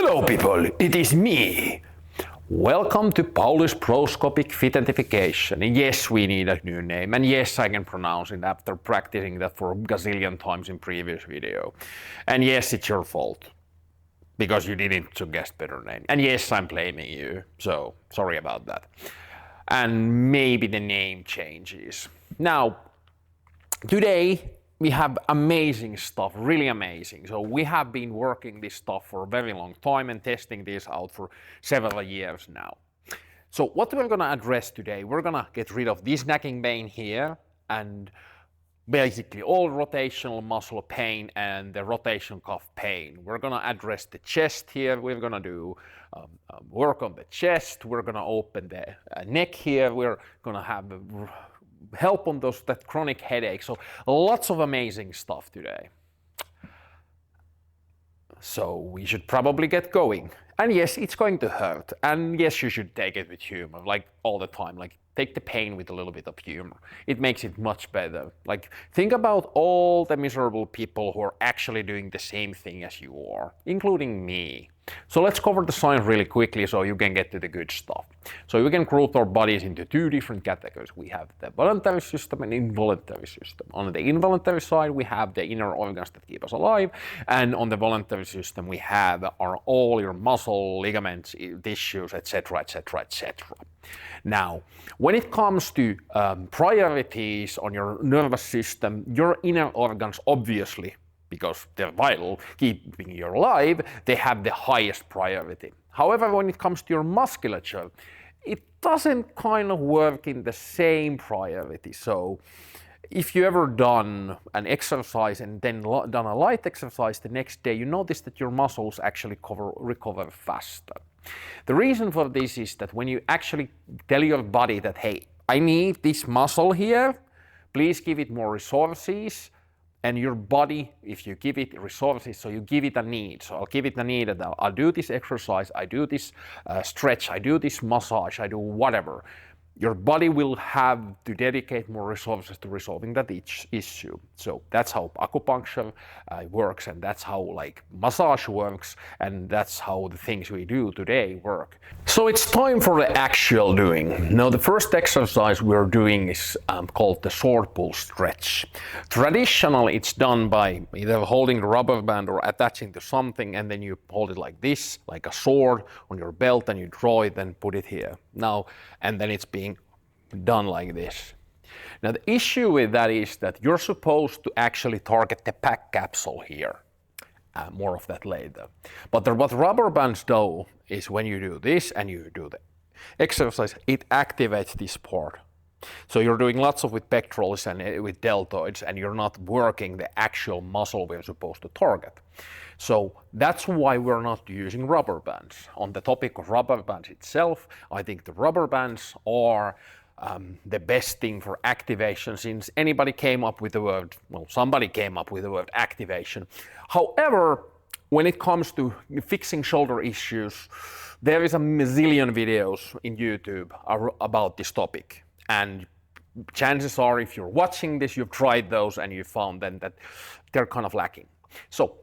Hello people, it is me. Welcome to Paulus Proscopic Fit Identification. Yes, we need a new name, and yes, I can pronounce it after practicing that for a gazillion times in previous video. And yes, it's your fault, because you didn't suggest better name. And yes, I'm blaming you, so sorry about that. And maybe the name changes. Now, today we have amazing stuff, really amazing. So we have been working this stuff for a very long time and testing this out for several years now. So what we're gonna address today, we're gonna get rid of this nagging pain here and basically all rotational muscle pain and the rotation cuff pain. We're gonna address the chest here. We're gonna do work on the chest. We're gonna open the neck here. We're gonna have help on that chronic headache. So lots of amazing stuff today. So we should probably get going. And yes, it's going to hurt. And yes, you should take it with humor, like all the time. Like take the pain with a little bit of humor. It makes it much better. Like think about all the miserable people who are actually doing the same thing as you are, including me. So let's cover the science really quickly so you can get to the good stuff. So we can group our bodies into two different categories. We have the voluntary system and involuntary system. On the involuntary side, we have the inner organs that keep us alive. And on the voluntary system, we have all your muscle, ligaments, tissues, etc., etc., etc. Now, when it comes to priorities on your nervous system, your inner organs obviously, because they're vital, keeping you alive, they have the highest priority. However, when it comes to your musculature, it doesn't kind of work in the same priority. So if you ever done an exercise and then done a light exercise the next day, you notice that your muscles actually recover faster. The reason for this is that when you actually tell your body that, hey, I need this muscle here, please give it more resources. And your body, if you give it resources, so you give it a need. So I'll give it a need and I'll do this exercise, I do this stretch, I do this massage, I do whatever. Your body will have to dedicate more resources to resolving that issue. So that's how acupuncture works, and that's how like massage works, and that's how the things we do today work. So it's time for the actual doing. Now the first exercise we're doing is called the sword pull stretch. Traditionally it's done by either holding the rubber band or attaching to something, and then you hold it like this, like a sword on your belt, and you draw it and put it here. Now, and then it's being done like this. Now the issue with that is that you're supposed to actually target the pack capsule here. More of that later. But what rubber bands do is when you do this and you do the exercise, it activates this part. So you're doing lots of with pectorals and with deltoids, and you're not working the actual muscle we're supposed to target. So that's why we're not using rubber bands. On the topic of rubber bands itself, I think the rubber bands are the best thing for activation, since anybody came up with the word, well, somebody came up with the word activation. However, when it comes to fixing shoulder issues, there is a zillion videos in YouTube about this topic. And chances are, if you're watching this, you've tried those and you found then that they're kind of lacking. So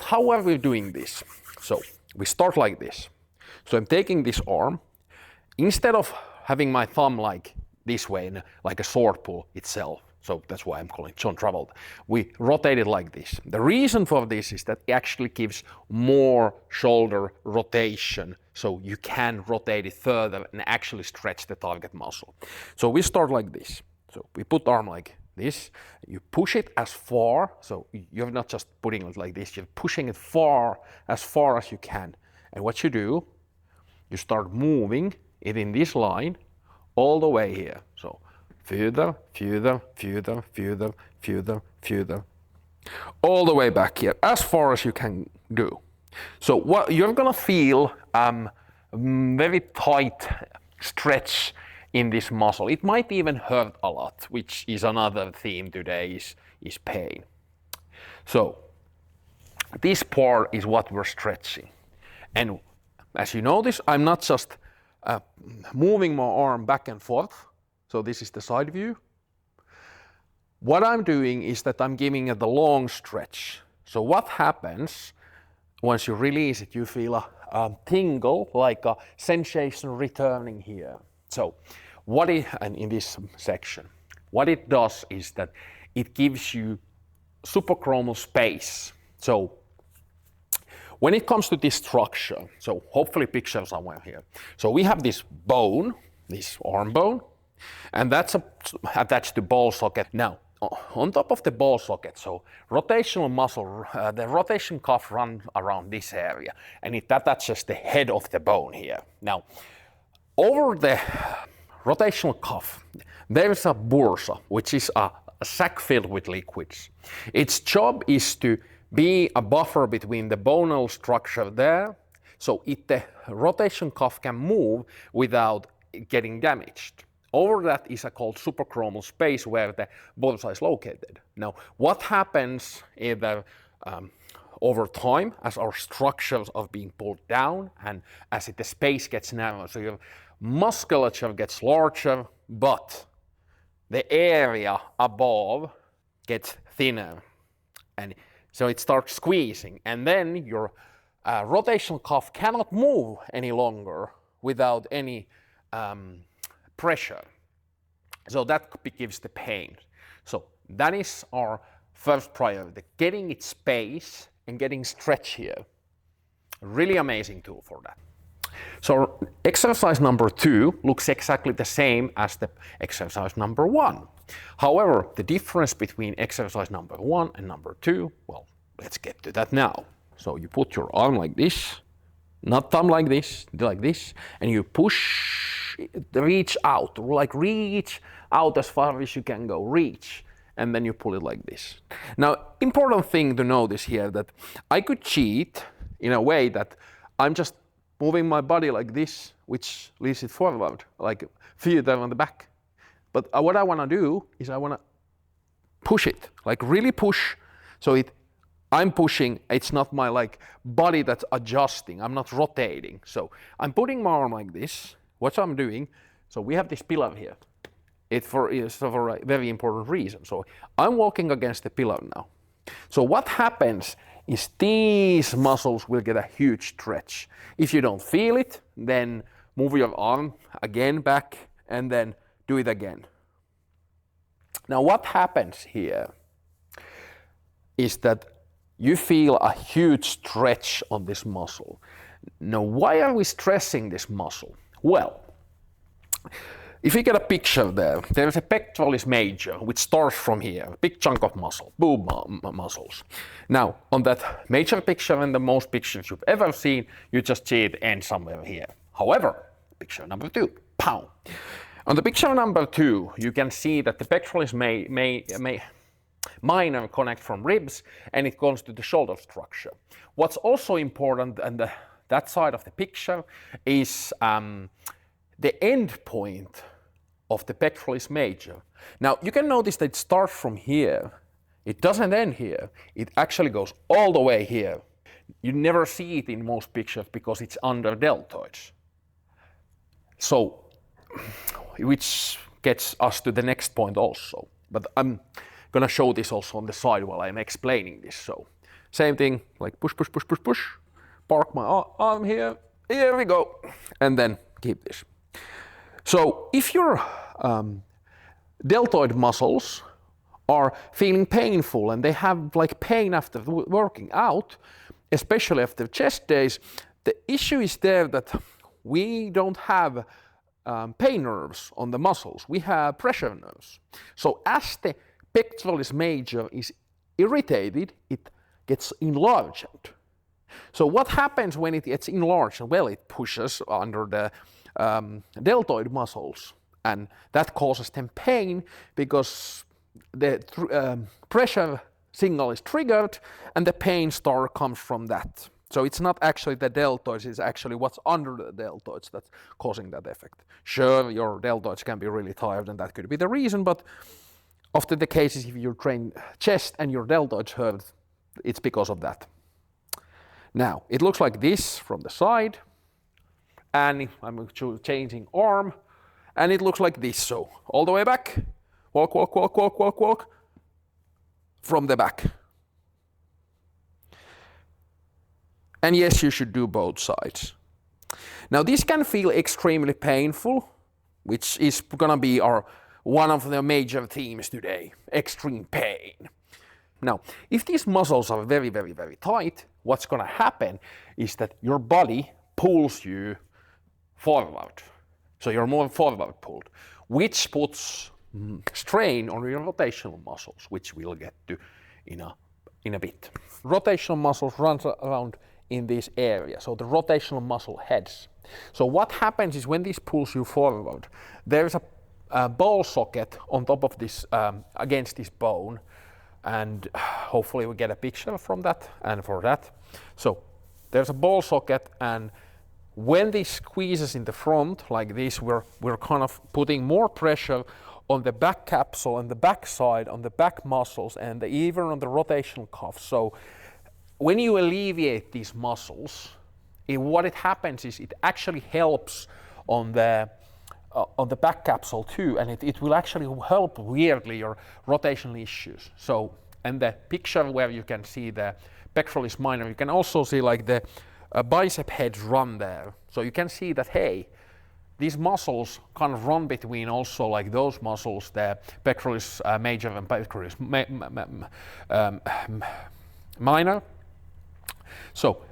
how are we doing this? So we start like this. So I'm taking this arm. Instead of having my thumb like this way, like a sword pull itself, so that's why I'm calling it John Travolta, we rotate it like this. The reason for this is that it actually gives more shoulder rotation, so you can rotate it further and actually stretch the target muscle. So we start like this. So we put the arm like this, you push it as far, so you're not just putting it like this, you're pushing it as far as you can. And what you do, you start moving it in this line all the way here. So further, all the way back here, as far as you can do. So what you're gonna feel very tight stretch in this muscle. It might even hurt a lot, which is another theme today, is pain. So this part is what we're stretching. And as you notice, I'm not just moving my arm back and forth. So this is the side view. What I'm doing is that I'm giving it a long stretch. So what happens once you release it, you feel tingle, like a sensation returning here. So what it, and in this section, what it does is that it gives you subacromial space. So when it comes to this structure, so hopefully picture somewhere here. So we have this bone, this arm bone, and that's attached to ball socket. Now, on top of the ball socket, so rotational muscle, the rotation cuff runs around this area, and it attaches the head of the bone here. Now, over the rotational cuff, there is a bursa, which is a sac filled with liquids. Its job is to be a buffer between the bonal structure there, so the rotation cuff can move without getting damaged. Over that is a called subacromial space where the bursa is located. Now, what happens either over time as our structures are being pulled down and as the space gets narrower, so your musculature gets larger, but the area above gets thinner, and so it starts squeezing, and then your rotational cuff cannot move any longer without any pressure. So that gives the pain. So that is our first priority, getting its space and getting stretch here. Really amazing tool for that. So exercise number 2 looks exactly the same as the exercise number 1. However, the difference between exercise number 1 and number 2, well, let's get to that now. So you put your arm like this, not thumb like this, and you push, reach out, like reach out as far as you can go, reach, and then you pull it like this. Now, important thing to notice here that I could cheat in a way that I'm just moving my body like this, which leads it forward, like feet on the back. But what I want to do is I want to push it, like really push, so I'm pushing, it's not my like body that's adjusting, I'm not rotating. So I'm putting my arm like this, what I'm doing, so we have this pillar here. It's for a very important reason. So I'm walking against the pillar now. So what happens is these muscles will get a huge stretch. If you don't feel it, then move your arm again back and then do it again. Now what happens here is that you feel a huge stretch on this muscle. Now why are we stressing this muscle? Well, if you get a picture there is a pectoralis major which starts from here, a big chunk of muscle, boob muscles. Now, on that major picture and the most pictures you've ever seen, you just see it end somewhere here. However, picture number 2, pow. On the picture number 2, you can see that the pectoralis minor connect from ribs and it goes to the shoulder structure. What's also important on that side of the picture is the end point of the pectoralis major. Now you can notice that it starts from here. It doesn't end here. It actually goes all the way here. You never see it in most pictures because it's under deltoids. So, which gets us to the next point also. But I'm gonna show this also on the side while I'm explaining this. So, same thing, like push, push, push, push, push. Park my arm here. Here we go. And then keep this. So if your deltoid muscles are feeling painful and they have like pain after working out, especially after chest days, the issue is there that we don't have pain nerves on the muscles. We have pressure nerves. So as the pectoralis major is irritated, it gets enlarged. So what happens when it gets enlarged? Well, it pushes under the deltoid muscles, and that causes them pain because the pressure signal is triggered and the pain star comes from that. So it's not actually the deltoids, it's actually what's under the deltoids that's causing that effect. Sure, your deltoids can be really tired and that could be the reason, but often the cases if you train chest and your deltoids hurt, it's because of that. Now, it looks like this from the side. And I'm changing arm, and it looks like this. So all the way back, walk, walk, walk, walk, walk, walk, from the back. And yes, you should do both sides. Now this can feel extremely painful, which is gonna be one of the major themes today, extreme pain. Now, if these muscles are very, very, very tight, what's gonna happen is that your body pulls you forward. So you're more forward pulled, which puts strain on your rotational muscles, which we'll get to in a bit. Rotational muscles run around in this area, so the rotational muscle heads. So what happens is when this pulls you forward, there's a ball socket on top of this, against this bone, and hopefully we get a picture from that and for that. So there's a ball socket, and when this squeezes in the front like this, we're kind of putting more pressure on the back capsule and the back side, on the back muscles, and even on the rotational cuff. So when you alleviate these muscles, what it happens is it actually helps on the back capsule too, and it will actually help weirdly your rotational issues. So, and the picture where you can see the pectoralis minor, you can also see like the bicep heads run there. So you can see that, hey, these muscles kind of run between also like those muscles, the pectoralis major and pectoralis minor. So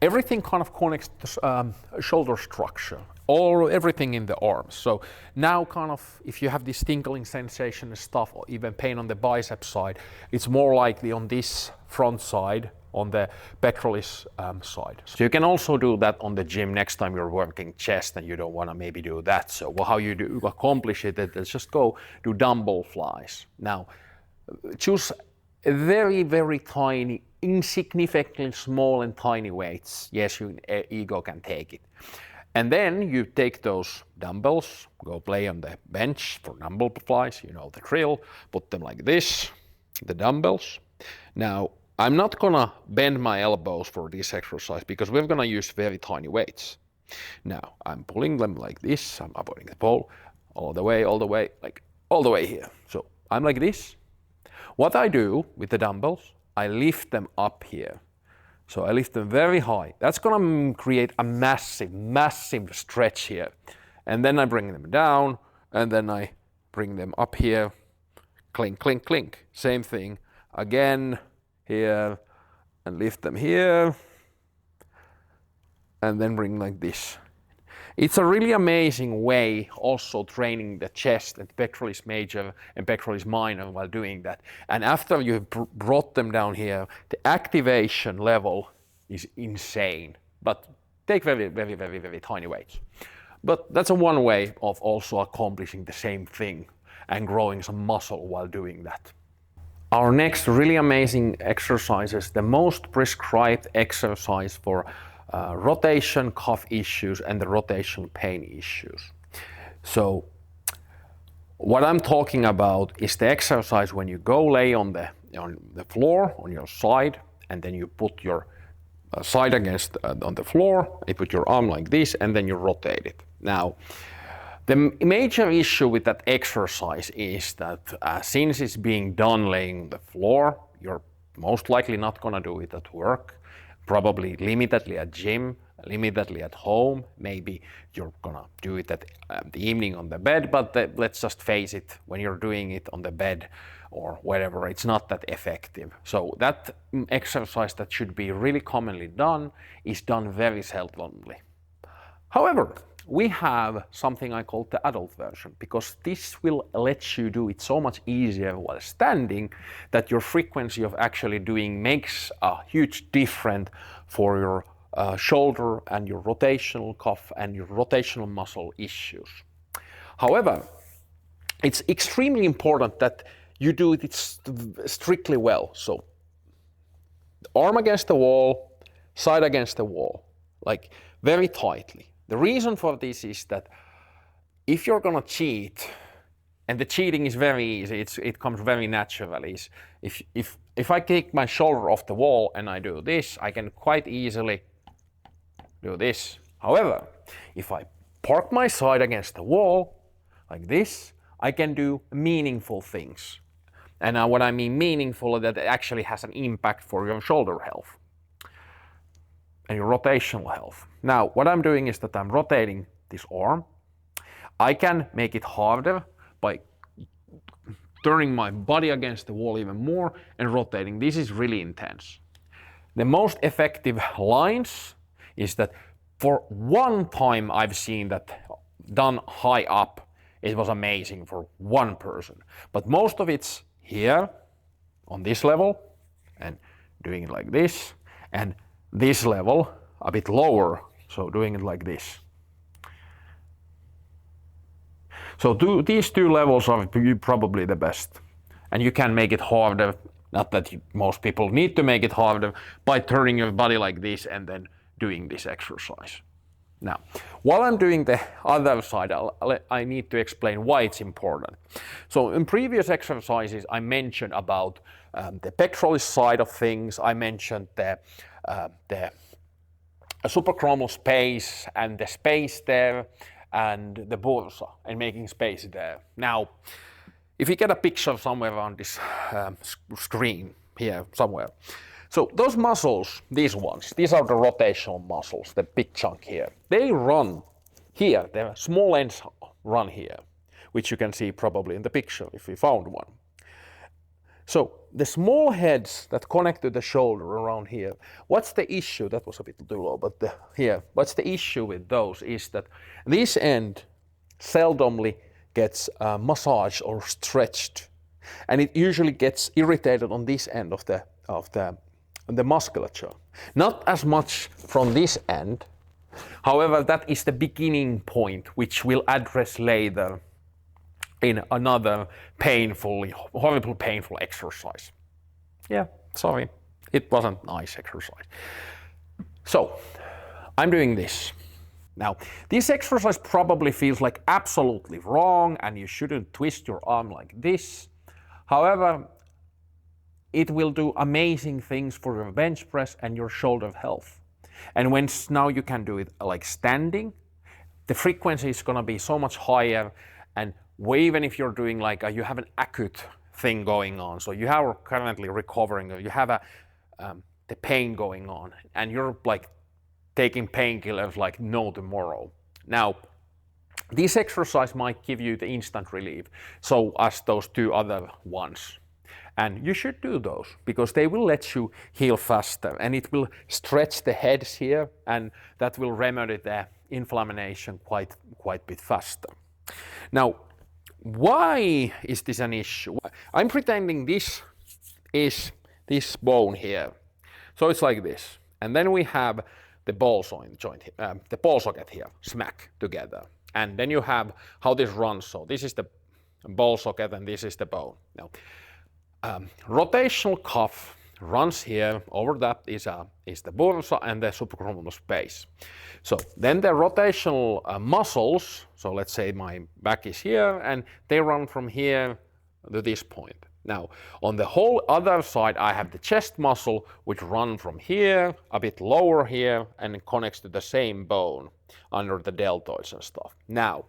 everything kind of connects to shoulder structure, everything in the arms. So now kind of if you have this tingling sensation and stuff, or even pain on the bicep side, it's more likely on this front side, on the pectoralis side. So you can also do that on the gym next time you're working chest and you don't want to maybe do that. So how you do accomplish it is just go do dumbbell flies. Now choose very, very tiny, insignificantly small and tiny weights. Yes, your ego can take it. And then you take those dumbbells, go play on the bench for dumbbell flies, you know the drill, put them like this, the dumbbells. Now, I'm not gonna bend my elbows for this exercise because we're gonna use very tiny weights. Now, I'm pulling them like this, I'm avoiding the pole, all the way, like all the way here. So I'm like this. What I do with the dumbbells, I lift them up here. So I lift them very high. That's gonna create a massive, massive stretch here. And then I bring them down, and then I bring them up here. Clink, clink, clink. Same thing. Again, here, and lift them here. And then bring like this. It's a really amazing way also training the chest and pectoralis major and pectoralis minor while doing that. And after you've brought them down here, the activation level is insane. But take very, very, very, very tiny weights. But that's one way of also accomplishing the same thing and growing some muscle while doing that. Our next really amazing exercise is the most prescribed exercise for rotation cuff issues and the rotational pain issues. So what I'm talking about is the exercise when you go lay on the floor on your side, and then you put your side against on the floor, you put your arm like this, and then you rotate it. Now, the major issue with that exercise is that since it's being done laying on the floor, you're most likely not gonna do it at work. Probably limitedly at gym, limitedly at home. Maybe you're gonna do it at the evening on the bed, but let's just face it, when you're doing it on the bed or wherever, it's not that effective. So that exercise that should be really commonly done is done very seldomly. However, we have something I call the adult version, because this will let you do it so much easier while standing that your frequency of actually doing makes a huge difference for your shoulder and your rotational cuff and your rotational muscle issues. However, it's extremely important that you do it strictly well. So arm against the wall, side against the wall, like very tightly. The reason for this is that if you're gonna cheat, and the cheating is very easy, it comes very naturally. If I take my shoulder off the wall and I do this, I can quite easily do this. However, if I park my side against the wall like this, I can do meaningful things. And now what I mean meaningful, that it actually has an impact for your shoulder health. and your rotational health. Now, what I'm doing is that I'm rotating this arm. I can make it harder by turning my body against the wall even more and rotating. This is really intense. The most effective lines is that for one time I've seen that done high up, it was amazing for one person. But most of it's here on this level and doing it like this, and this level a bit lower, so doing it like this. So these two levels are probably the best. And you can make it harder, not that most people need to make it harder, by turning your body like this and then doing this exercise. Now, while I'm doing the other side, I need to explain why it's important. So in previous exercises, I mentioned about the pectoralis side of things. I mentioned the subacromial space and the space there, and the bursa, and making space there. Now, if you get a picture somewhere on this screen here somewhere, so those muscles, these ones, these are the rotational muscles, the big chunk here. They run here, the small ends run here, which you can see probably in the picture if we found one. So the small heads that connect to the shoulder around here, what's the issue? That was a bit too low, but here, what's the issue with those is that this end seldomly gets massaged or stretched, and it usually gets irritated on this end of the musculature. Not as much from this end, however, that is the beginning point, which we'll address later in another horrible painful exercise. Yeah, sorry, it wasn't nice exercise. So, I'm doing this. Now, this exercise probably feels like absolutely wrong and you shouldn't twist your arm like this. However, it will do amazing things for your bench press and your shoulder health. And when now you can do it like standing, the frequency is going to be so much higher, and even if you're doing like you have an acute thing going on, so you are currently recovering, or you have the pain going on, and you're like taking painkillers like no tomorrow. Now, this exercise might give you the instant relief, so as those two other ones. And you should do those because they will let you heal faster, and it will stretch the heads here, and that will remedy the inflammation quite a bit faster. Now, why is this an issue? I'm pretending this is this bone here. So it's like this. And then we have the ball joint, the ball socket here, smack together. And then you have how this runs. So this is the ball socket and this is the bone. Now, rotational cuff runs here. Over that is the bursa and the subacromial space. So then the rotational muscles, so let's say my back is here, and they run from here to this point. Now, on the whole other side, I have the chest muscle, which run from here, a bit lower here, and it connects to the same bone under the deltoids and stuff. Now,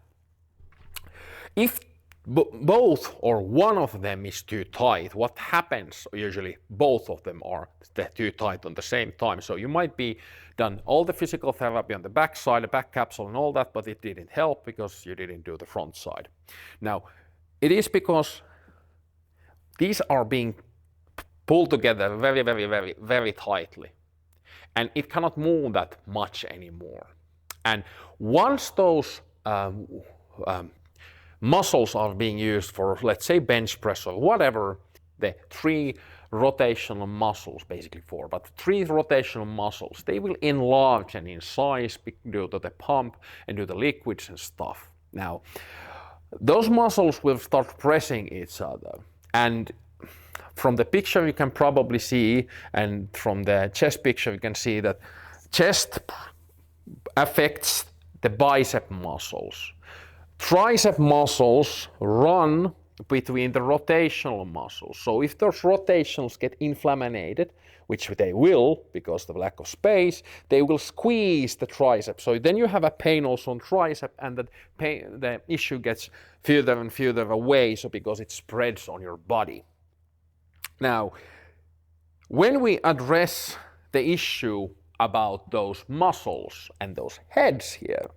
if both or one of them is too tight, what happens? Usually both of them are too tight on the same time. So you might be done all the physical therapy on the back side, the back capsule and all that, but it didn't help because you didn't do the front side. Now, it is because these are being pulled together very, very, very, very tightly. And it cannot move that much anymore. And once those muscles are being used for, let's say, bench press or whatever, the three rotational muscles, basically four, but three rotational muscles, they will enlarge and in size due to the pump and due to the liquids and stuff. Now, those muscles will start pressing each other. And from the picture you can probably see, and from the chest picture you can see that chest affects the bicep muscles. Tricep muscles run between the rotational muscles. So if those rotationals get inflamed, which they will because of the lack of space, they will squeeze the tricep. So then you have a pain also on tricep, and the issue gets further and further away, so because it spreads on your body. Now, when we address the issue about those muscles and those heads here.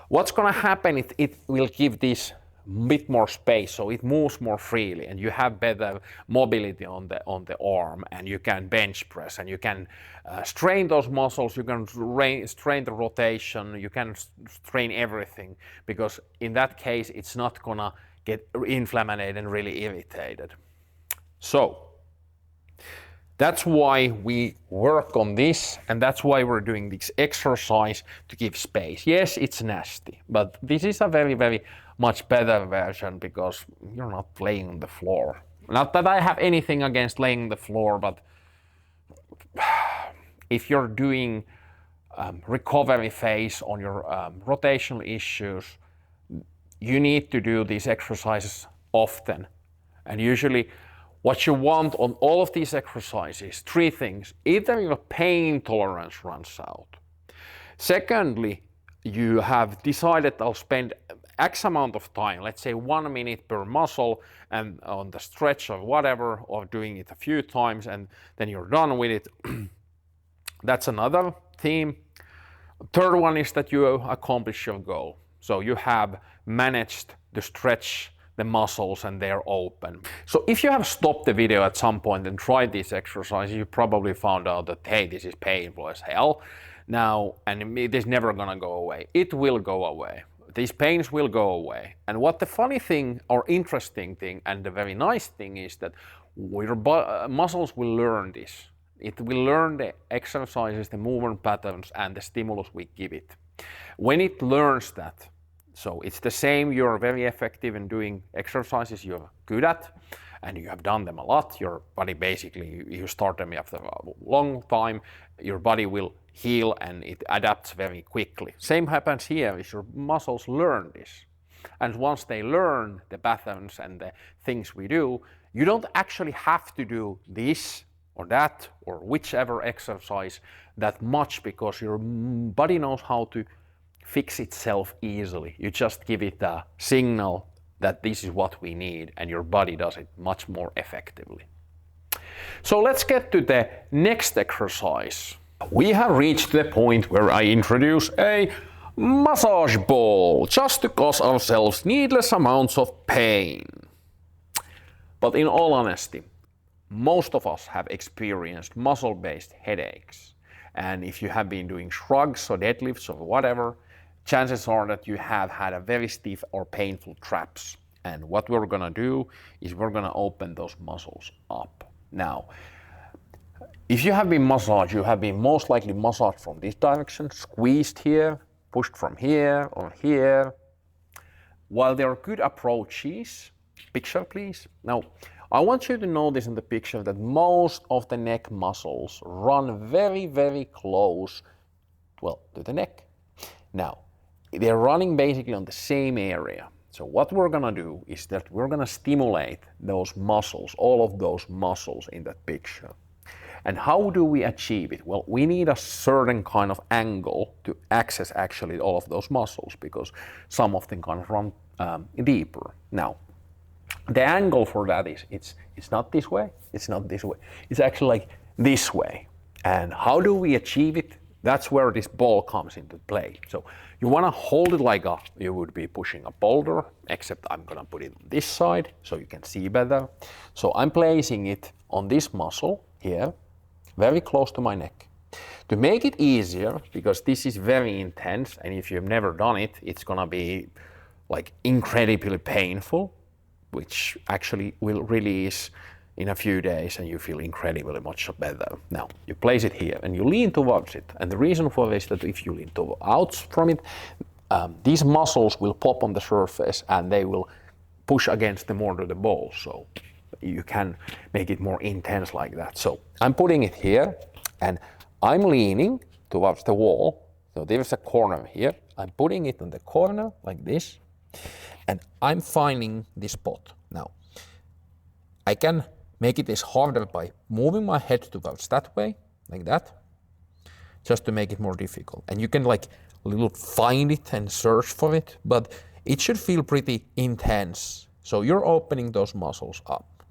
What's going to happen, it will give this bit more space, so it moves more freely, and you have better mobility on the arm, and you can bench press, and you can strain those muscles, you can strain the rotation, you can strain everything, because in that case it's not gonna get inflamed and really irritated. So that's why we work on this, and that's why we're doing this exercise to give space. Yes, it's nasty, but this is a very, very much better version because you're not laying on the floor. Not that I have anything against laying on the floor, but if you're doing recovery phase on your rotational issues, you need to do these exercises often. And usually what you want on all of these exercises, three things. Either your pain tolerance runs out. Secondly, you have decided I'll spend X amount of time, let's say 1 minute per muscle and on the stretch or whatever, or doing it a few times and then you're done with it. That's another theme. Third one is that you accomplish your goal. So you have managed to stretch the muscles and they're open. So if you have stopped the video at some point and tried these exercises, you probably found out that, hey, this is painful as hell now, and it is never gonna go away. It will go away. These pains will go away. And what the funny thing or interesting thing and the very nice thing is that your muscles will learn this. It will learn the exercises, the movement patterns, and the stimulus we give it. When it learns that, so it's the same, you're very effective in doing exercises you're good at, and you have done them a lot. Your body basically, you start them after a long time, your body will heal and it adapts very quickly. Same happens here, is your muscles learn this. And once they learn the patterns and the things we do, you don't actually have to do this or that or whichever exercise that much, because your body knows how to fix itself easily. You just give it a signal that this is what we need, and your body does it much more effectively. So let's get to the next exercise. We have reached the point where I introduce a massage ball just to cause ourselves needless amounts of pain. But in all honesty, most of us have experienced muscle-based headaches. And if you have been doing shrugs or deadlifts or whatever, chances are that you have had a very stiff or painful traps. And what we're gonna do is we're gonna open those muscles up. Now, if you have been massaged, you have been most likely massaged from this direction, squeezed here, pushed from here or here. While there are good approaches, picture please. Now, I want you to notice in the picture that most of the neck muscles run very, very close, well, to the neck. Now, they're running basically on the same area. So what we're gonna do is that we're gonna stimulate those muscles, all of those muscles in that picture. And how do we achieve it? Well, we need a certain kind of angle to access actually all of those muscles, because some of them kind of run deeper. Now, the angle for that is, it's not this way, it's not this way. It's actually like this way. And how do we achieve it? That's where this ball comes into play. So you want to hold it like you would be pushing a boulder, except I'm going to put it on this side so you can see better. So I'm placing it on this muscle here, very close to my neck. To make it easier, because this is very intense, and if you've never done it, it's going to be like incredibly painful, which actually will release in a few days and you feel incredibly much better. Now, you place it here and you lean towards it. And the reason for this is that if you lean out from it, these muscles will pop on the surface and they will push against the more to the ball. So you can make it more intense like that. So I'm putting it here and I'm leaning towards the wall. So there's a corner here. I'm putting it on the corner like this. And I'm finding this spot. Now, I can make it harder by moving my head towards that way, like that, just to make it more difficult. And you can like little find it and search for it, but it should feel pretty intense. So you're opening those muscles up.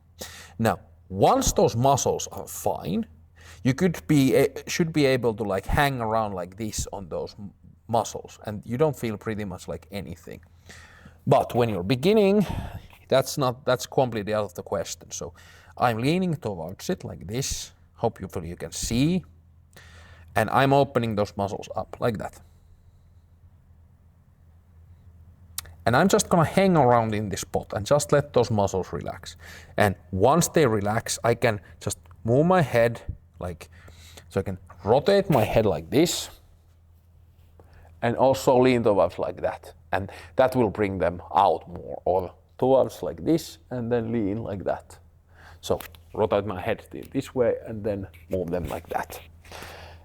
Now, once those muscles are fine, you should be able to like hang around like this on those muscles, and you don't feel pretty much like anything. But when you're beginning, that's completely out of the question. So I'm leaning towards it like this. Hopefully you can see. And I'm opening those muscles up like that. And I'm just gonna hang around in this spot and just let those muscles relax. And once they relax, I can just move my head like, so I can rotate my head like this and also lean towards like that. And that will bring them out more, or towards like this and then lean like that. So rotate my head this way and then move them like that.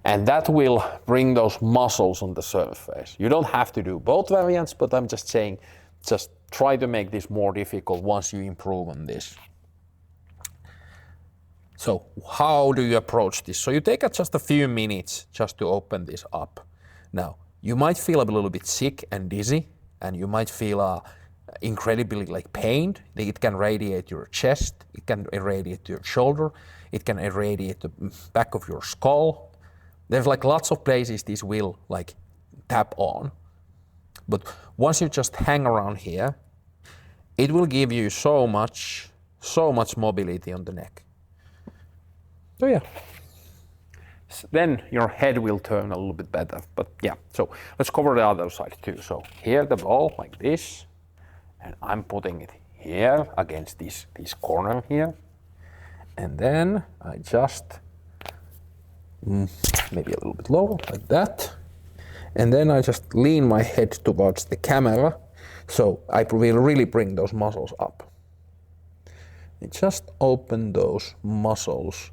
And that will bring those muscles on the surface. You don't have to do both variants, but I'm just saying, just try to make this more difficult once you improve on this. So how do you approach this? So you take just a few minutes just to open this up. Now, you might feel a little bit sick and dizzy, and you might feel incredibly like pained. It can radiate your chest, it can irradiate your shoulder, it can irradiate the back of your skull. There's like lots of places this will like tap on. But once you just hang around here, it will give you so much mobility on the neck. So yeah. Then your head will turn a little bit better. But yeah, so let's cover the other side too. So here the ball like this, and I'm putting it here against this corner here. And then I just maybe a little bit lower, like that. And then I just lean my head towards the camera, so I will really bring those muscles up. And just open those muscles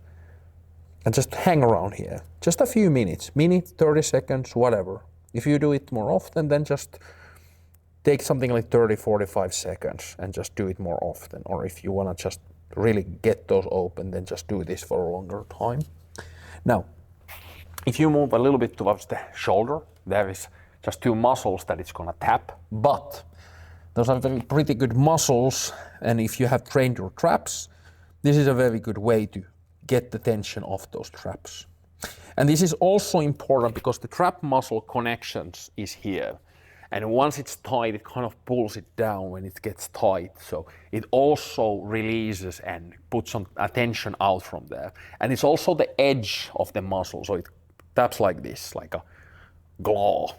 and just hang around here. Just a few minutes, 30 seconds, whatever. If you do it more often, then just take something like 30, 45 seconds and just do it more often. Or if you wanna just really get those open, then just do this for a longer time. Now, if you move a little bit towards the shoulder, there is just two muscles that it's gonna tap, but those are pretty good muscles, and if you have trained your traps, this is a very good way to get the tension off those traps. And this is also important because the trap muscle connections is here. And once it's tight, it kind of pulls it down when it gets tight. So it also releases and puts some attention out from there. And it's also the edge of the muscle. So it taps like this, like a claw.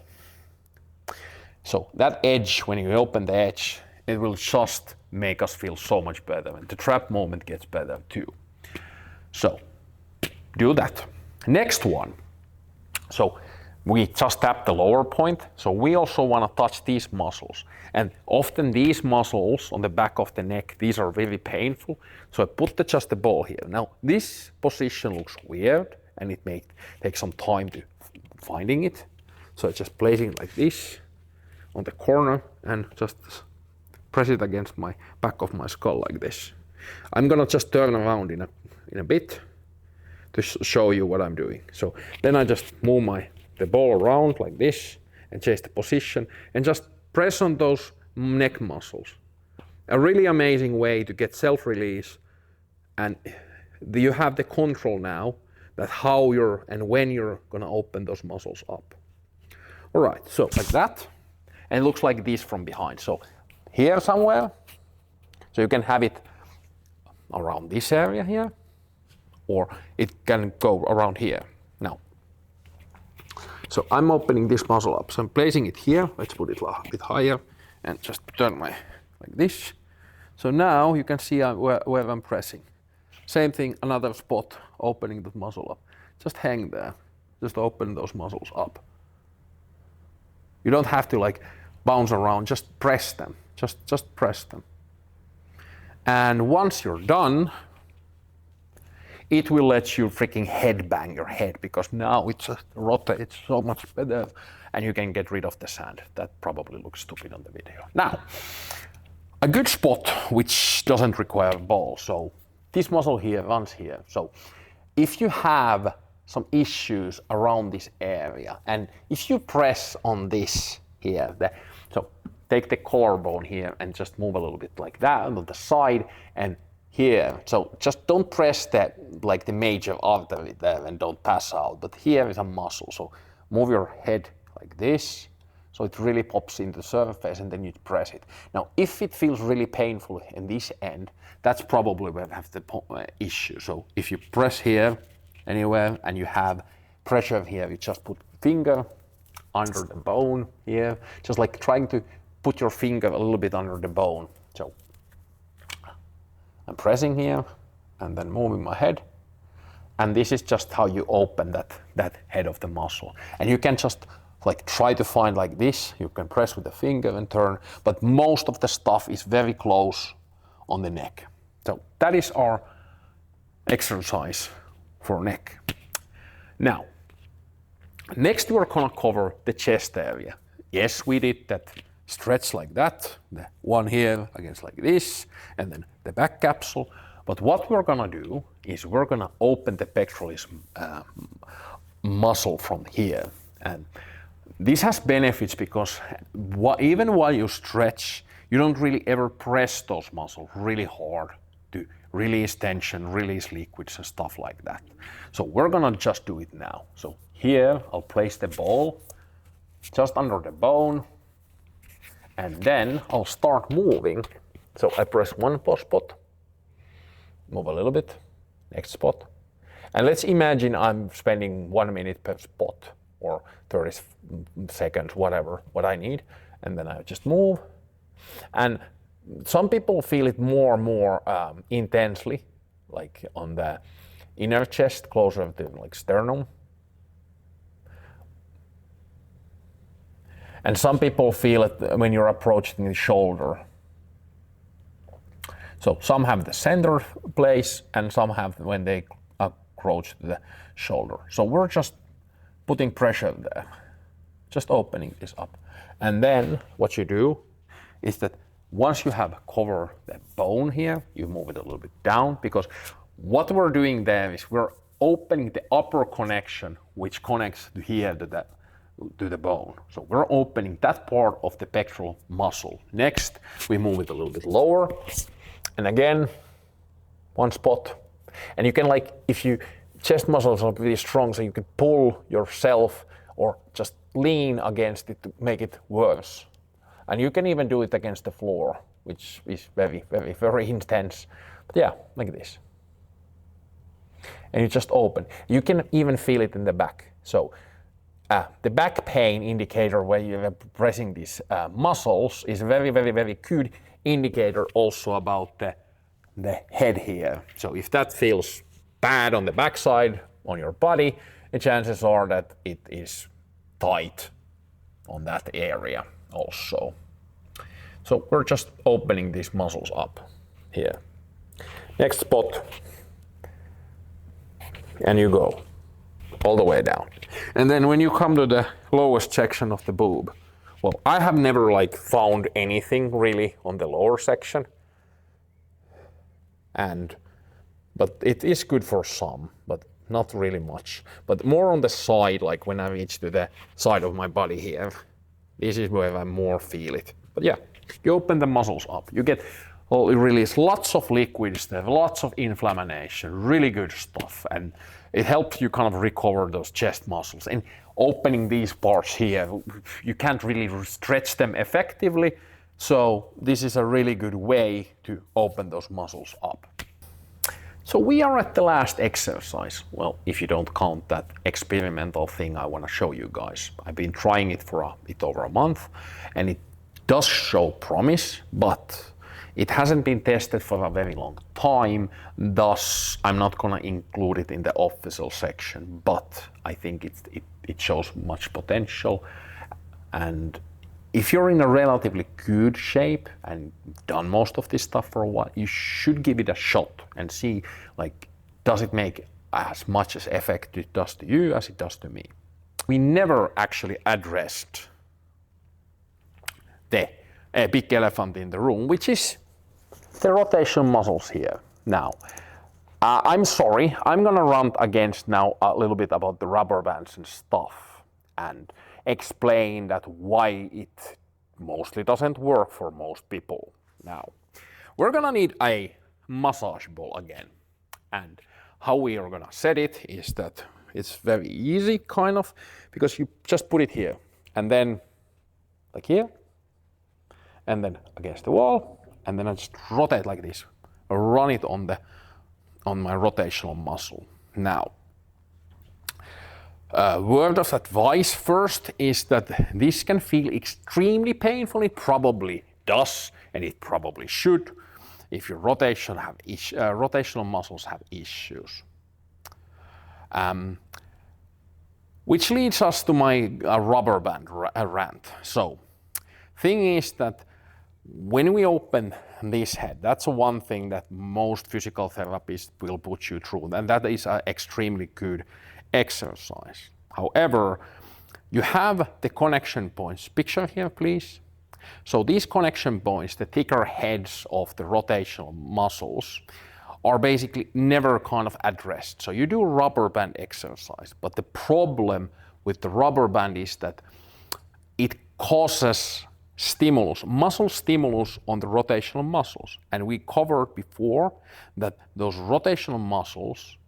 So that edge, when you open the edge, it will just make us feel so much better. And the trap moment gets better too. So do that. Next one. So we just tapped the lower point, so we also want to touch these muscles. And often these muscles on the back of the neck, these are really painful. So I put just the ball here. Now this position looks weird and it may take some time to finding it. So I just place it like this on the corner and just press it against my back of my skull like this. I'm gonna just turn around in a bit to show you what I'm doing. So then I just move the ball around like this and change the position and just press on those neck muscles. A really amazing way to get self-release, and you have the control now that how you're and when you're gonna open those muscles up. All right, so like that, and it looks like this from behind. So here somewhere, so you can have it around this area here, or it can go around here. Now, so I'm opening this muscle up. So I'm placing it here. Let's put it a bit higher and just turn like this. So now you can see where I'm pressing. Same thing, another spot, opening the muscle up. Just hang there. Just open those muscles up. You don't have to like bounce around. Just press them. Just press them. And once you're done, it will let you freaking headbang your head, because now it just rotates so much better and you can get rid of the sand. That probably looks stupid on the video. Now, a good spot which doesn't require a ball. So this muscle here runs here. So if you have some issues around this area, and if you press on this here, so take the collarbone here and just move a little bit like that on the side and here. So just don't press the major artery there and don't pass out. But here is a muscle. So move your head like this. So it really pops into the surface and then you press it. Now, if it feels really painful in this end, that's probably where we have the issue. So if you press here anywhere and you have pressure here, you just put finger under the bone here, just like trying to put your finger a little bit under the bone. So I'm pressing here and then moving my head. And this is just how you open that head of the muscle. And you can just like try to find like this. You can press with the finger and turn, but most of the stuff is very close on the neck. So that is our exercise for neck. Now, next we're gonna cover the chest area. Yes, we did that stretch like that, the one here against like this, and then the back capsule. But what we're gonna do is we're gonna open the pectoralis muscle from here. And this has benefits because even while you stretch, you don't really ever press those muscles really hard to release tension, release liquids and stuff like that. So we're gonna just do it now. So here I'll place the ball just under the bone and then I'll start moving. So I press one spot, move a little bit, next spot. And let's imagine I'm spending 1 minute per spot or 30 seconds, whatever, what I need. And then I just move. And some people feel it more intensely, like on the inner chest, closer to like sternum. And some people feel it when you're approaching the shoulder. So some have the center place and some have when they approach the shoulder. So we're just putting pressure there, just opening this up. And then what you do is that once you have covered the bone here, you move it a little bit down because what we're doing there is we're opening the upper connection which connects here to the bone. So we're opening that part of the pectoral muscle. Next, we move it a little bit lower. And again, one spot. And you can if you chest muscles are really strong, so you can pull yourself or just lean against it to make it worse. And you can even do it against the floor, which is very, very, very intense. But yeah, like this. And you just open. You can even feel it in the back. So the back pain indicator where you're pressing these muscles is a very, very, very good indicator also about the head here. So if that feels bad on the backside on your body, the chances are that it is tight on that area also. So we're just opening these muscles up here. Next spot. And you go all the way down. And then when you come to the lowest section of the boob, well, I have never found anything really on the lower section. But it is good for some, but not really much. But more on the side, like when I reach to the side of my body here, this is where I more feel it. But yeah, you open the muscles up. You release lots of liquids there, lots of inflammation, really good stuff. And it helps you kind of recover those chest muscles. And opening these parts here, you can't really stretch them effectively. So this is a really good way to open those muscles up. So we are at the last exercise. Well, if you don't count that experimental thing I want to show you guys. I've been trying it for a bit over a month and it does show promise, but it hasn't been tested for a very long time. Thus, I'm not going to include it in the official section, but I think it shows much potential. And if you're in a relatively good shape and done most of this stuff for a while, you should give it a shot and see, does it make as much as effect it does to you as it does to me. We never actually addressed the big elephant in the room, which is the rotation muscles here. Now, I'm sorry, I'm gonna rant against now a little bit about the rubber bands and stuff and explain that why it mostly doesn't work for most people. Now, we're gonna need a massage ball again. And how we are gonna set it is that it's very easy, kind of, because you just put it here, and then like here, and then against the wall, and then I just rotate like this, run it on my rotational muscle. Now, word of advice first is that this can feel extremely painful. It probably does, and it probably should, if your rotational muscles have issues. Which leads us to my rubber band rant. So, thing is that when we open this head, that's one thing that most physical therapists will put you through, and that is an extremely good exercise. However, you have the connection points. Picture here, please. So these connection points, the thicker heads of the rotational muscles, are basically never kind of addressed. So you do rubber band exercise, but the problem with the rubber band is that it causes stimulus, muscle stimulus on the rotational muscles. And we covered before that those rotational muscles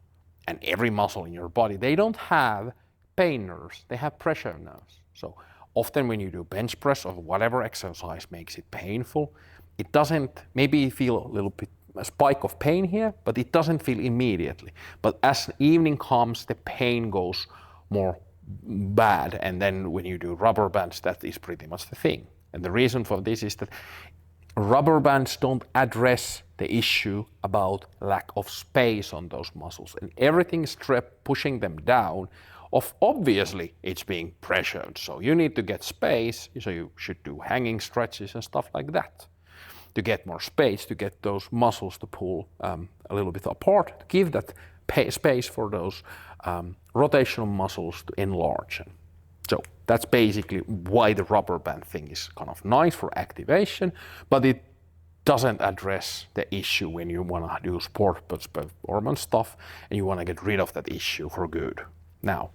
and every muscle in your body, they don't have pain nerves, they have pressure nerves. So often when you do bench press or whatever exercise makes it painful, it doesn't, maybe you feel a little bit a spike of pain here, but it doesn't feel immediately. But as evening comes, the pain goes more bad, and then when you do rubber bands, that is pretty much the thing. And the reason for this is that rubber bands don't address the issue about lack of space on those muscles, and everything is pushing them down. Obviously, it's being pressured, so you need to get space, so you should do hanging stretches and stuff like that to get more space, to get those muscles to pull a little bit apart, to give that space for those rotational muscles to enlarge. So that's basically why the rubber band thing is kind of nice for activation, but it doesn't address the issue when you want to do sport performance stuff and you want to get rid of that issue for good. Now,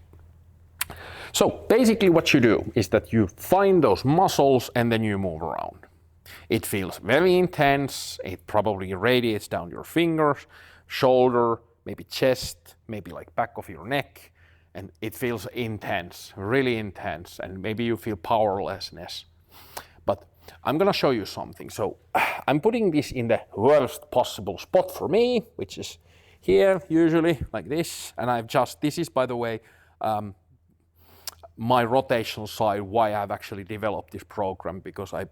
so basically what you do is that you find those muscles and then you move around. It feels very intense, it probably radiates down your fingers, shoulder, maybe chest, maybe like back of your neck, and it feels intense, really intense, and maybe you feel powerlessness. But I'm gonna show you something. So I'm putting this in the worst possible spot for me, which is here, usually, like this, and this is, by the way, my rotational side, why I've actually developed this program, because I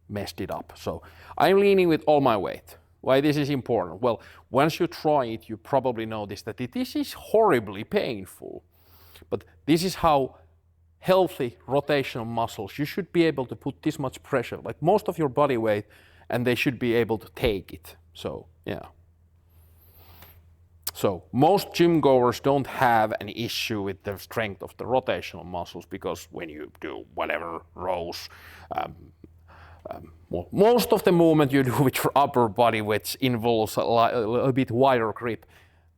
messed it up. So I'm leaning with all my weight. Why this is important? Well, once you try it, you probably notice that this is horribly painful. But this is how healthy rotational muscles, you should be able to put this much pressure, like most of your body weight, and they should be able to take it. So, yeah. So most gym goers don't have an issue with the strength of the rotational muscles, because when you do whatever rows, well, most of the movement you do with your upper body, which involves a bit wider grip,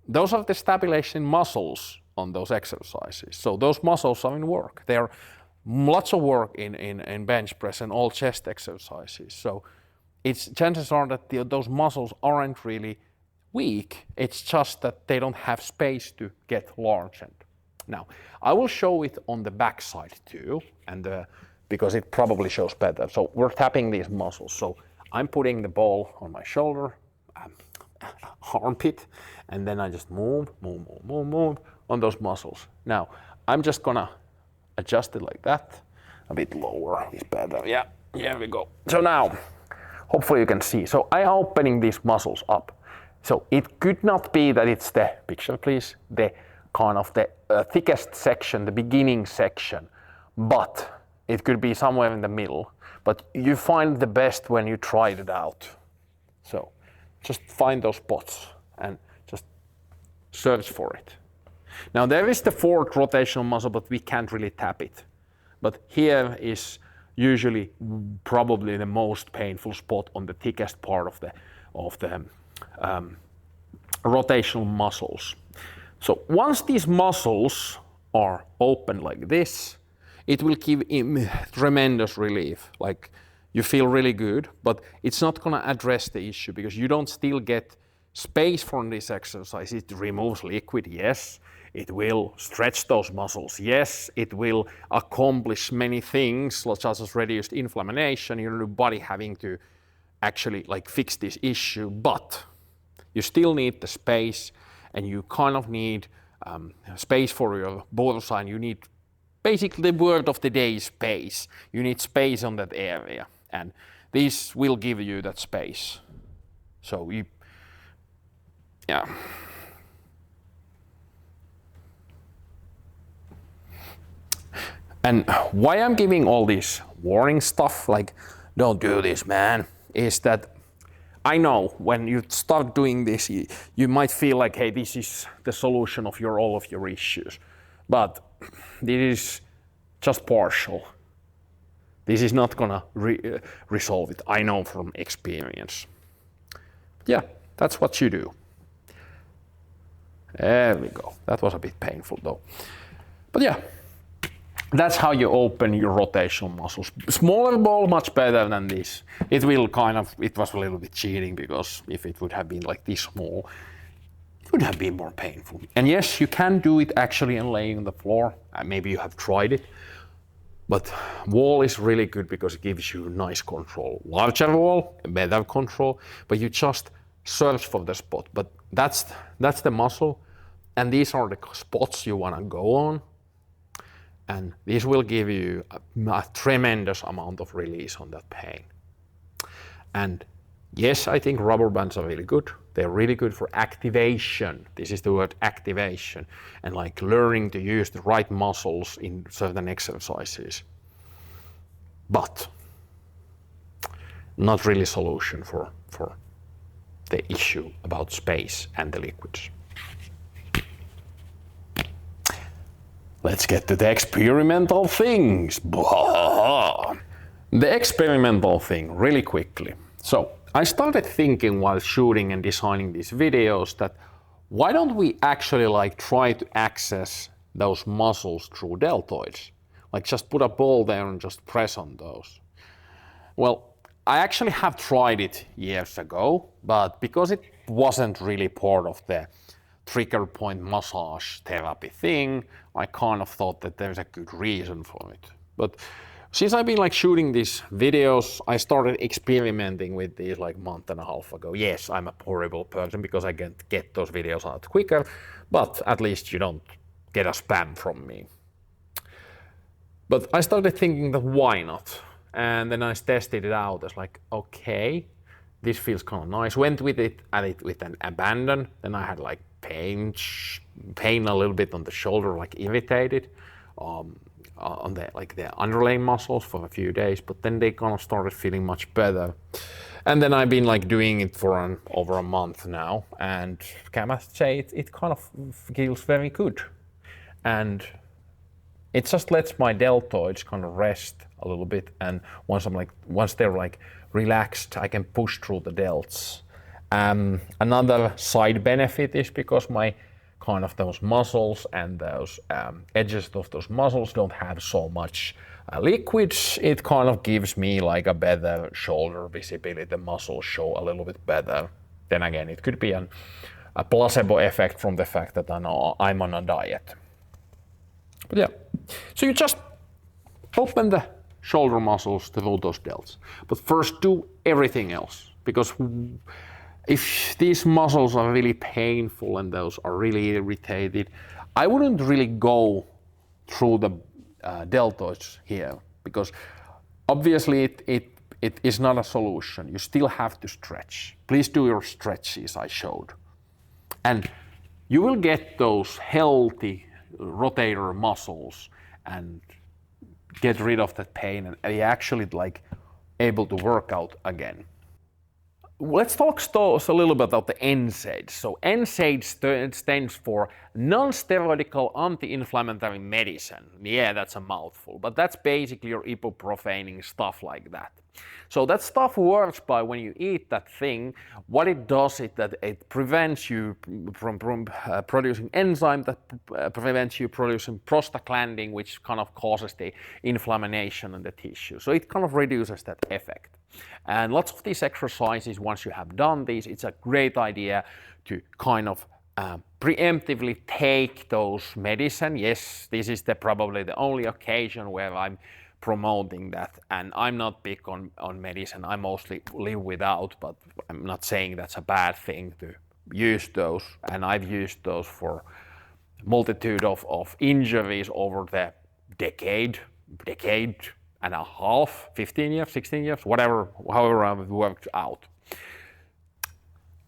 those are the stabilization muscles on those exercises. So those muscles are in work. There are lots of work in bench press and all chest exercises. So chances are that those muscles aren't really weak. It's just that they don't have space to get large. Now, I will show it on the back side too, and because it probably shows better. So we're tapping these muscles. So I'm putting the ball on my shoulder, armpit, and then I just move on those muscles. Now, I'm just gonna adjust it like that. A bit lower is better. Yeah, here we go. So now, hopefully you can see. So I am opening these muscles up. So it could not be that it's the, picture please, the kind of the thickest section, the beginning section, but it could be somewhere in the middle. But you find the best when you tried it out. So just find those spots and just search for it. Now there is the fourth rotational muscle, but we can't really tap it. But here is usually probably the most painful spot on the thickest part of the rotational muscles. So once these muscles are open like this, it will give tremendous relief. Like you feel really good, but it's not gonna address the issue because you don't still get space from this exercise. It removes liquid, yes. It will stretch those muscles, yes. It will accomplish many things, such as reduced inflammation, your body having to actually like fix this issue, but you still need the space, and you kind of need space for your Bursa, and you need basically the word of the day is space. You need space on that area, and this will give you that space. So yeah. And why I'm giving all this warning stuff, like don't do this, man, is that I know when you start doing this, you might feel like, hey, this is the solution of all of your issues. But this is just partial. This is not gonna resolve it. I know from experience. Yeah, that's what you do. There we go. That was a bit painful though. But yeah, that's how you open your rotational muscles. Smaller ball, much better than this. It was a little bit cheating, because if it would have been like this small, it would have been more painful. And yes, you can do it actually and laying on the floor. Maybe you have tried it. But wall is really good because it gives you nice control. Larger wall, better control, but you just search for the spot. But that's the muscle, and these are the spots you want to go on. And this will give you a tremendous amount of release on that pain. And yes, I think rubber bands are really good. They're really good for activation. This is the word activation. And like learning to use the right muscles in certain exercises. But not really a solution for the issue about space and the liquids. Let's get to the experimental things. The experimental thing, really quickly. So I started thinking while shooting and designing these videos that why don't we actually like try to access those muscles through deltoids? Like just put a ball there and just press on those. Well, I actually have tried it years ago, but because it wasn't really part of the trigger point massage therapy thing, I kind of thought that there's a good reason for it. But since I've been like shooting these videos, I started experimenting with these like a month and a half ago. Yes, I'm a horrible person because I can't get those videos out quicker, but at least you don't get a spam from me. But I started thinking that why not? And then I tested it out. It's like, okay, this feels kind of nice. Went with it with an abandon. Then I had like pain a little bit on the shoulder, like irritated on the underlying muscles for a few days. But then they kind of started feeling much better. And then I've been like doing it for over a month now, and I must say it kind of feels very good. And it just lets my deltoids kind of rest a little bit, and once they're like relaxed, I can push through the delts. Another side benefit is because my kind of those muscles and those edges of those muscles don't have so much liquids. It kind of gives me like a better shoulder visibility. The muscles show a little bit better. Then again, it could be a placebo effect from the fact that I'm on a diet. But yeah, so you just open the shoulder muscles through those delts. But first do everything else, because if these muscles are really painful and those are really irritated, I wouldn't really go through the deltoids here, because obviously it is not a solution. You still have to stretch. Please do your stretches I showed. And you will get those healthy rotator muscles and get rid of that pain, and you're actually like able to work out again. Let's talk a little bit about the NSAIDs. So NSAID stands for non-steroidal anti-inflammatory medicine. Yeah, that's a mouthful, but that's basically your ibuprofen, stuff like that. So that stuff works by when you eat that thing, what it does is that it prevents you from producing enzyme that prevents you producing prostaglandin, which kind of causes the inflammation in the tissue. So it kind of reduces that effect. And lots of these exercises, once you have done these, it's a great idea to kind of preemptively take those medicine. Yes, this is probably the only occasion where I'm promoting that, and I'm not big on medicine. I mostly live without, but I'm not saying that's a bad thing to use those, and I've used those for multitude of injuries over the decade and a half, 15 years, 16 years, whatever, however I've worked out.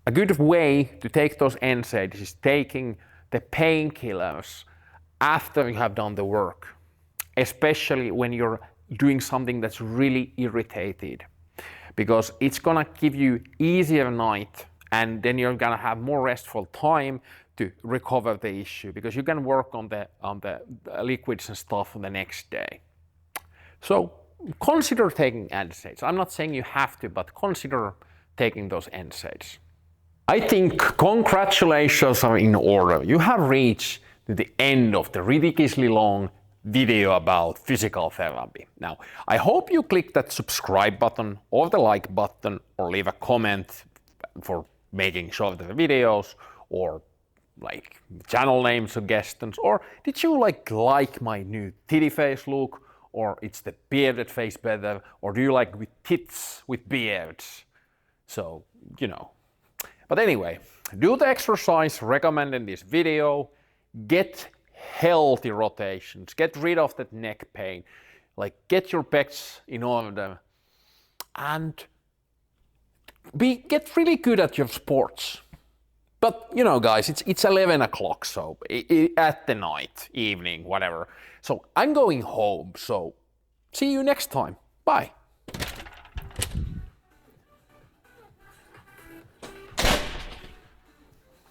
A good way to take those NSAIDs is taking the painkillers after you have done the work, especially when you're doing something that's really irritated, because it's gonna give you easier night, and then you're gonna have more restful time to recover the issue, because you can work on the liquids and stuff on the next day. So consider taking NSAIDs. I'm not saying you have to, but consider taking those NSAIDs. I think congratulations are in order. You have reached the end of the ridiculously long video about physical therapy. Now, I hope you click that subscribe button or the like button, or leave a comment for making shorter videos, or like channel name suggestions, or did you like my new titty face look, or it's the bearded face better, or do you like with tits with beards? So, you know. But anyway, do the exercise recommended in this video, get healthy rotations, get rid of that neck pain, like get your pecs in order, and get really good at your sports. But you know, guys, it's 11 o'clock, so at the night, evening, whatever. So I'm going home, so see you next time. Bye.